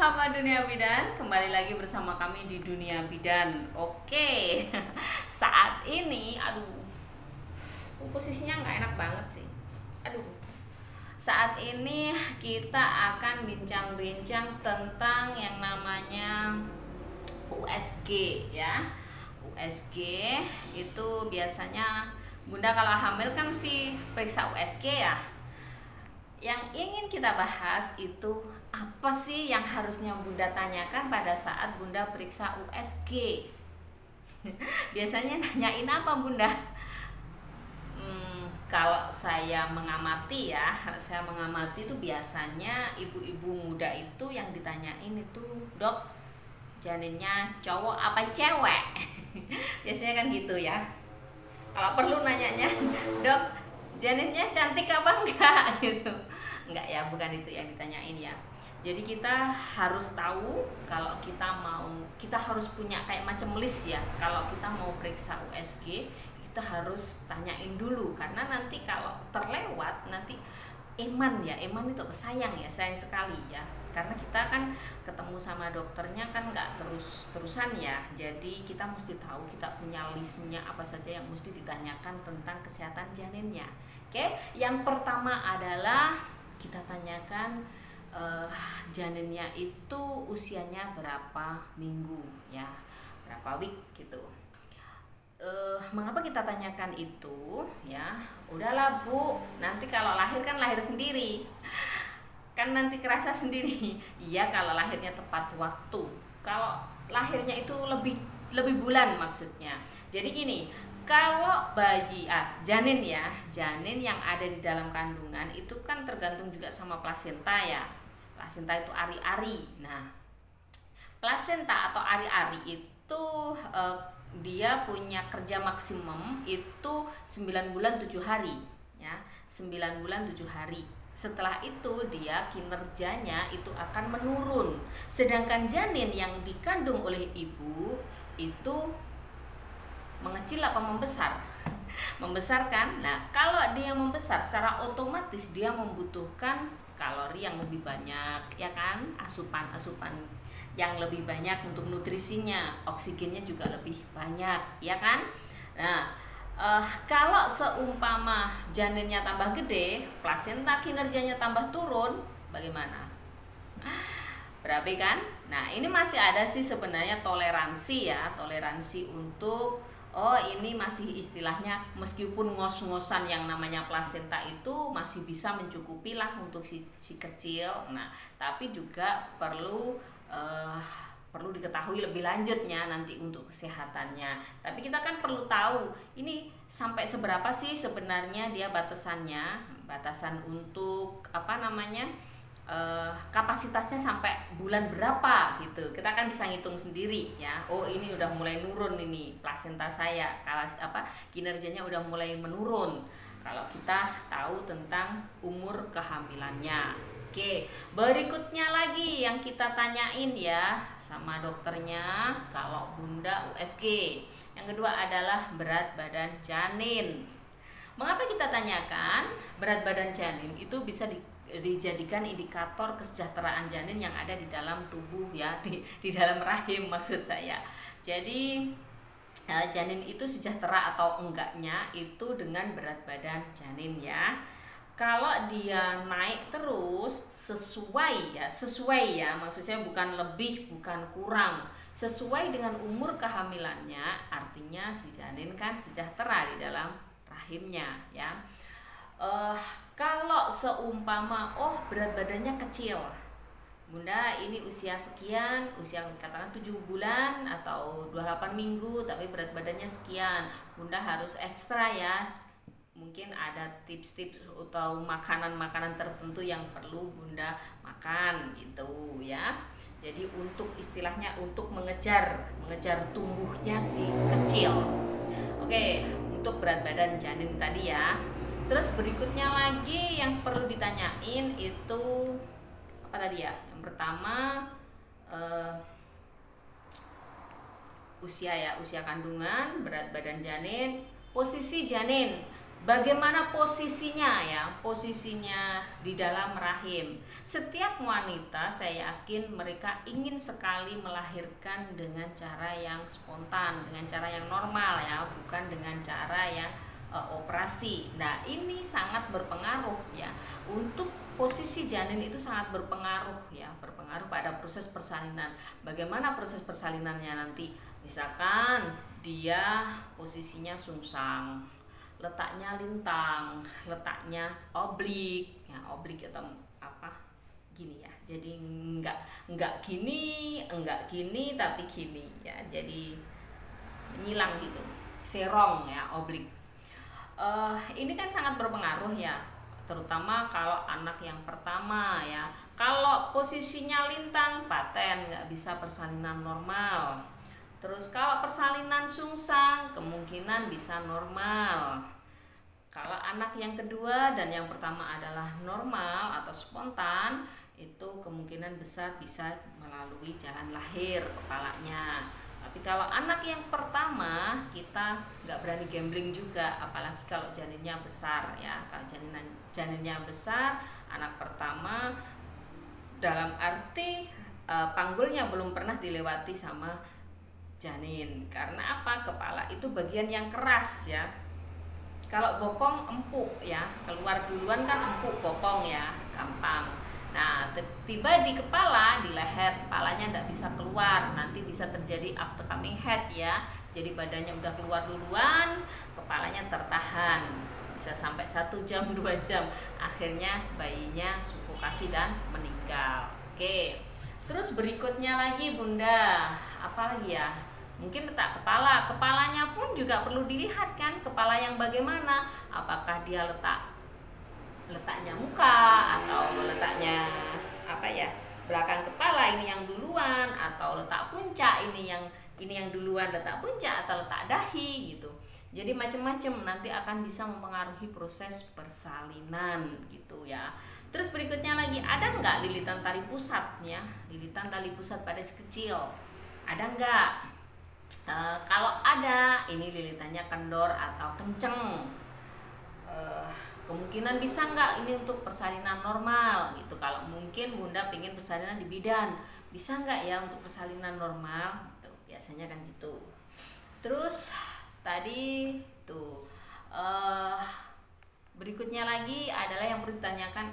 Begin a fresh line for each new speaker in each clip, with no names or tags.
sahabat Dunia Bidan, kembali lagi bersama kami di Dunia Bidan. Oke, saat ini, posisinya nggak enak banget sih. Aduh, saat ini kita akan bincang-bincang tentang yang namanya USG ya. USG itu biasanya Bunda kalau hamil kan mesti periksa USG ya. Yang ingin kita bahas itu apa sih yang harusnya Bunda tanyakan pada saat Bunda periksa USG. Biasanya nanyain apa Bunda? Kalau saya mengamati itu biasanya ibu-ibu muda itu yang ditanyain itu, dok, janinnya cowok apa cewek? Biasanya kan gitu ya. Kalau perlu nanyanya, dok, janinnya cantik apa enggak gitu. Enggak ya, bukan itu yang ditanyain ya. Jadi kita harus tahu kalau kita harus punya kayak macam list ya. Kalau kita mau periksa USG, kita harus tanyain dulu, karena nanti kalau terlewat nanti Eman itu sayang sekali ya, karena kita kan ketemu sama dokternya kan nggak terus-terusan ya, jadi kita mesti tahu, kita punya listnya apa saja yang mesti ditanyakan tentang kesehatan janinnya. Oke, yang pertama adalah kita tanyakan janinnya itu usianya berapa minggu ya, berapa week gitu. Mengapa kita tanyakan itu ya? Udahlah Bu, nanti kalau lahir kan lahir sendiri, kan nanti kerasa sendiri. Iya kalau lahirnya tepat waktu, kalau lahirnya itu lebih bulan maksudnya. Jadi gini, kalau janin yang ada di dalam kandungan itu kan tergantung juga sama plasenta ya. Plasenta itu ari-ari. Nah, plasenta atau ari-ari itu dia punya kerja maksimum itu 9 bulan 7 hari ya, 9 bulan 7 hari. Setelah itu dia kinerjanya itu akan menurun. Sedangkan janin yang dikandung oleh ibu itu mengecil apa membesar? Membesar kan? Nah, kalau dia membesar secara otomatis dia membutuhkan kalori yang lebih banyak ya kan? Asupan yang lebih banyak untuk nutrisinya, oksigennya juga lebih banyak, ya kan? Nah, kalau seumpama janinnya tambah gede, plasenta kinerjanya tambah turun, bagaimana? Berarti kan? Nah, ini masih ada sih sebenarnya toleransi untuk ini masih istilahnya meskipun ngos-ngosan yang namanya plasenta itu masih bisa mencukupi lah untuk si kecil. Nah, tapi juga perlu diketahui lebih lanjutnya nanti untuk kesehatannya. Tapi kita kan perlu tahu ini sampai seberapa sih sebenarnya dia batasan untuk kapasitasnya sampai bulan berapa gitu. Kita kan bisa ngitung sendiri ya. Oh, ini udah mulai nurun ini plasenta saya, kinerjanya udah mulai menurun. Kalau kita tahu tentang umur kehamilannya. Oke, berikutnya lagi yang kita tanyain ya sama dokternya kalau Bunda USG. Yang kedua adalah berat badan janin. Mengapa kita tanyakan berat badan janin? Itu bisa dijadikan indikator kesejahteraan janin yang ada di dalam tubuh ya, di dalam rahim maksud saya. Jadi janin itu sejahtera atau enggaknya itu dengan berat badan janin ya. Kalau dia naik terus sesuai ya, maksudnya bukan lebih bukan kurang, sesuai dengan umur kehamilannya, artinya si janin kan sejahtera di dalam rahimnya ya. Kalau seumpama berat badannya kecil, Bunda ini usia sekian, usia katakan 7 bulan atau 28 minggu tapi berat badannya sekian, Bunda harus ekstra ya. Mungkin ada tips-tips atau makanan-makanan tertentu yang perlu Bunda makan gitu ya. Jadi untuk istilahnya untuk mengejar tumbuhnya si kecil. Oke, untuk berat badan janin tadi ya. Terus berikutnya lagi yang perlu ditanyain itu apa tadi ya? Yang pertama usia kandungan, berat badan janin, posisi janin. Bagaimana posisinya ya? Posisinya di dalam rahim. Setiap wanita saya yakin mereka ingin sekali melahirkan dengan cara yang spontan, dengan cara yang normal ya, bukan dengan cara yang operasi. Nah, ini sangat berpengaruh ya. Untuk posisi janin itu sangat berpengaruh ya, berpengaruh pada proses persalinan. Bagaimana proses persalinannya nanti? Misalkan dia posisinya sungsang, letaknya lintang, letaknya oblik, ya oblik atau apa gini ya. Jadi enggak gini tapi gini ya. Jadi menyilang gitu, serong ya, oblik. Ini kan sangat berpengaruh ya, terutama kalau anak yang pertama ya. Kalau posisinya lintang, paten, nggak bisa persalinan normal. Terus kalau persalinan sungsang, kemungkinan bisa normal. Kalau anak yang kedua dan yang pertama adalah normal atau spontan, itu kemungkinan besar bisa melalui jalan lahir kepalanya. Tapi kalau anak yang pertama, kita nggak berani gambling juga, apalagi kalau janinnya besar ya. Kalau janinnya besar, anak pertama dalam arti panggulnya belum pernah dilewati sama janin. Karena apa? Kepala itu bagian yang keras ya. Kalau bokong empuk ya, keluar duluan kan empuk, bokong ya gampang. Nah, tiba di kepala, di leher, kepalanya tidak bisa keluar. Nanti bisa terjadi after coming head ya. Jadi badannya udah keluar duluan, kepalanya tertahan. Bisa sampai 1 jam, 2 jam. Akhirnya bayinya sufokasi dan meninggal. Oke. Terus berikutnya lagi Bunda, apa lagi ya? Mungkin letak kepala. Kepalanya pun juga perlu dilihat kan, kepala yang bagaimana? Apakah dia letaknya muka atau letaknya apa ya, belakang kepala ini yang duluan, atau letak puncak ini yang duluan, letak puncak atau letak dahi gitu. Jadi macam-macam nanti akan bisa mempengaruhi proses persalinan gitu ya. Terus berikutnya lagi, ada nggak lilitan tali pusat ya? Lilitan tali pusat pada si kecil ada nggak? Kalau ada, ini lilitannya kendor atau kenceng, kemungkinan bisa nggak ini untuk persalinan normal gitu. Kalau mungkin Bunda pengen persalinan di bidan, bisa nggak ya untuk persalinan normal gitu, biasanya kan gitu. Terus tadi tuh berikutnya lagi adalah yang perlu ditanyakan,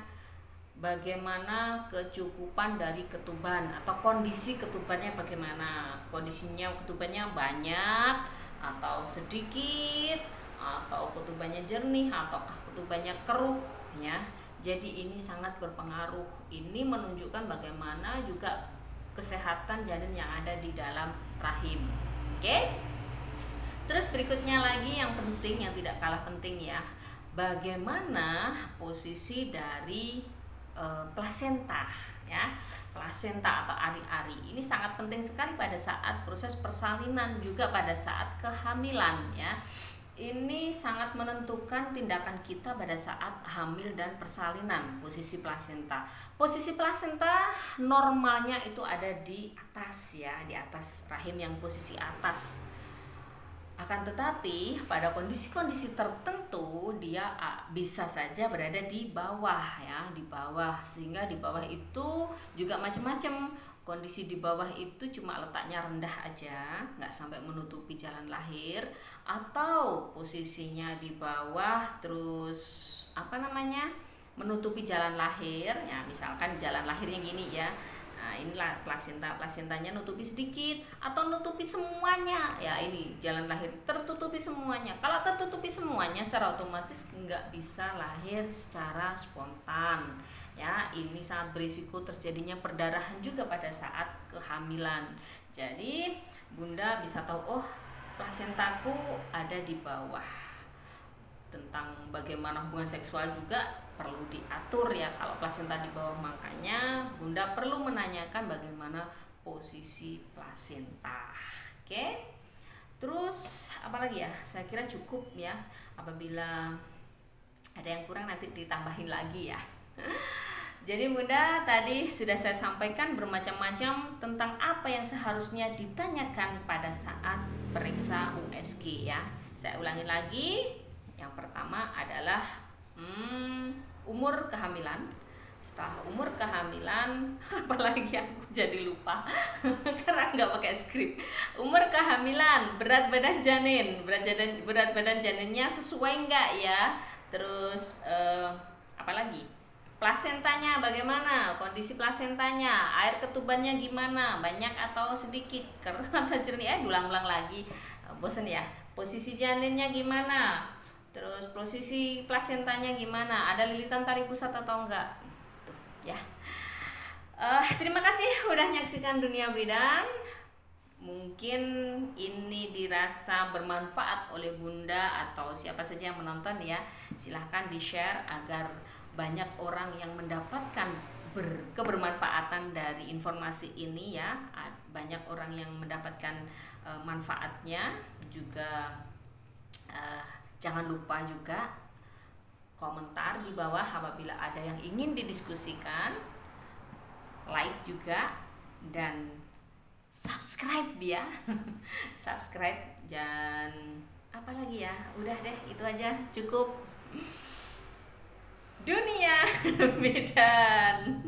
bagaimana kecukupan dari ketuban atau kondisi ketubannya bagaimana. Kondisinya ketubannya banyak atau sedikit, atau ketubannya jernih ataukah ketubannya keruh ya. Jadi ini sangat berpengaruh. Ini menunjukkan bagaimana juga kesehatan janin yang ada di dalam rahim. Oke? Terus berikutnya lagi yang penting, yang tidak kalah penting ya, bagaimana posisi dari plasenta ya. Plasenta atau ari-ari ini sangat penting sekali pada saat proses persalinan, juga pada saat kehamilan ya. Ini sangat menentukan tindakan kita pada saat hamil dan persalinan. Posisi plasenta, posisi plasenta normalnya itu ada di atas ya, di atas rahim yang posisi atas. Akan tetapi pada kondisi-kondisi tertentu dia bisa saja berada di bawah ya, di bawah. Sehingga di bawah itu juga macam-macam. Kondisi di bawah itu cuma letaknya rendah aja, nggak sampai menutupi jalan lahir, atau posisinya di bawah terus apa namanya, menutupi jalan lahir ya. Misalkan jalan lahirnya gini ya. Nah, inilah plasentanya nutupi sedikit atau nutupi semuanya ya. Ini jalan lahir tertutupi semuanya. Kalau tertutupi semuanya, secara otomatis nggak bisa lahir secara spontan ya. Ini sangat berisiko terjadinya perdarahan juga pada saat kehamilan. Jadi Bunda bisa tahu, oh plasentaku ada di bawah. Tentang bagaimana hubungan seksual juga perlu diatur ya kalau plasenta di bawah. Makanya Bunda perlu menanyakan bagaimana posisi plasenta. Oke. Terus apalagi ya, saya kira cukup ya. Apabila ada yang kurang nanti ditambahin lagi ya. Jadi Bunda tadi sudah saya sampaikan bermacam-macam tentang apa yang seharusnya ditanyakan pada saat periksa USG ya. Saya ulangi lagi, Yang pertama adalah umur kehamilan. Setelah umur kehamilan, apalagi aku jadi lupa karena nggak pakai skrip. Umur kehamilan, berat badan janin, berat badan janinnya sesuai nggak ya? Terus apalagi? Plasentanya bagaimana? Kondisi plasentanya, air ketubannya gimana? Banyak atau sedikit? Keruh atau jernih? Ulang-ulang lagi. Bosen ya. Posisi janinnya gimana? Terus posisi plasentanya gimana? Ada lilitan tali pusat atau enggak? Tuh, ya. Terima kasih udah nyaksikan Dunia Bidan. Mungkin ini dirasa bermanfaat oleh Bunda atau siapa saja yang menonton ya. Silahkan di-share agar banyak orang yang mendapatkan kebermanfaatan dari informasi ini ya. Banyak orang yang mendapatkan manfaatnya juga. Jangan lupa juga komentar di bawah apabila ada yang ingin didiskusikan, like juga, dan subscribe ya. Subscribe dan apa lagi ya, udah deh itu aja cukup. Dunia Bidan.